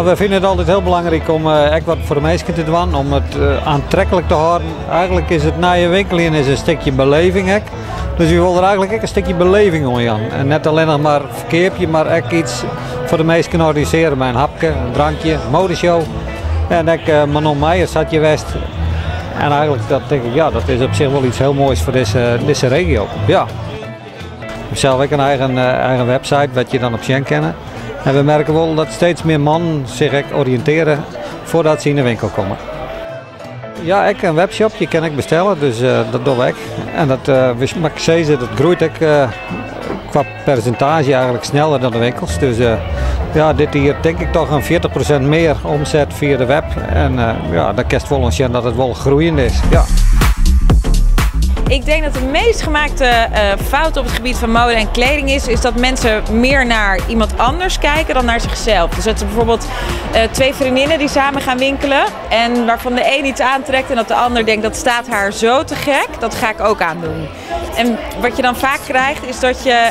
Nou, we vinden het altijd heel belangrijk om echt wat voor de mensen te doen, om het aantrekkelijk te houden. Eigenlijk is het na je winkel in is een stukje beleving. Dus je wil er eigenlijk ook een stukje beleving om gaan. En net alleen nog maar verkeerpje, maar echt iets voor de mensen kunnen organiseren. Met een hapje, een drankje, een modeshow. En ik Manon Meijer zat je West. En eigenlijk dat denk ik, ja, dat is op zich wel iets heel moois voor deze regio. Ja. Ik heb zelf ook een eigen website, wat je dan op Sjen kennen. En we merken wel dat steeds meer mannen zich oriënteren voordat ze in de winkel komen. Ja, ik een webshopje kan ik bestellen, dus dat doe ik. En dat dat groeit ik qua percentage eigenlijk sneller dan de winkels. Dus ja, dit hier denk ik toch een 40% meer omzet via de web. En ja, dat kerst wel zien dat het wel groeiend is. Ja. Ik denk dat de meest gemaakte fout op het gebied van mode en kleding is dat mensen meer naar iemand anders kijken dan naar zichzelf. Dus dat er bijvoorbeeld twee vriendinnen die samen gaan winkelen en waarvan de een iets aantrekt en dat de ander denkt dat staat haar zo te gek, dat ga ik ook aandoen. En wat je dan vaak krijgt is dat je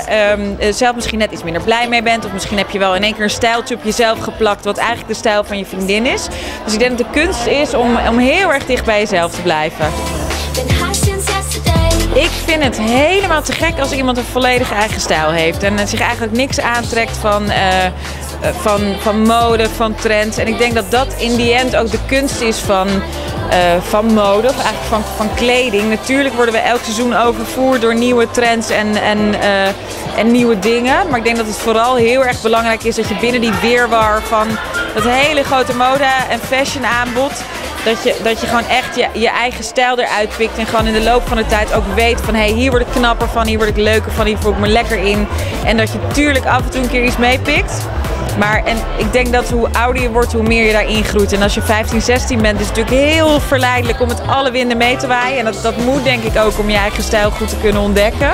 zelf misschien net iets minder blij mee bent of misschien heb je wel in één keer een stijltje op jezelf geplakt wat eigenlijk de stijl van je vriendin is. Dus ik denk dat de kunst is om heel erg dicht bij jezelf te blijven. Ik vind het helemaal te gek als iemand een volledige eigen stijl heeft en zich eigenlijk niks aantrekt van mode, van trends. En ik denk dat dat in die end ook de kunst is van mode, of eigenlijk van kleding. Natuurlijk worden we elk seizoen overvoerd door nieuwe trends en nieuwe dingen. Maar ik denk dat het vooral heel erg belangrijk is dat je binnen die wirwar van dat hele grote mode en fashion aanbod, dat je gewoon echt je eigen stijl eruit pikt en gewoon in de loop van de tijd ook weet van hey, hier word ik knapper van, hier word ik leuker van, hier voel ik me lekker in. En dat je natuurlijk af en toe een keer iets meepikt. En ik denk dat hoe ouder je wordt, hoe meer je daarin groeit. En als je 15, 16 bent, is het natuurlijk heel verleidelijk om met alle winden mee te waaien. En dat moet denk ik ook om je eigen stijl goed te kunnen ontdekken.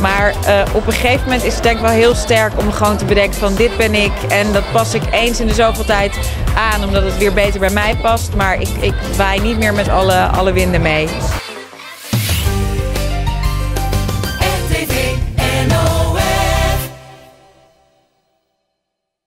Maar op een gegeven moment is het denk ik wel heel sterk om gewoon te bedenken van dit ben ik. En dat pas ik eens in de zoveel tijd aan, omdat het weer beter bij mij past. Maar ik waai niet meer met alle winden mee.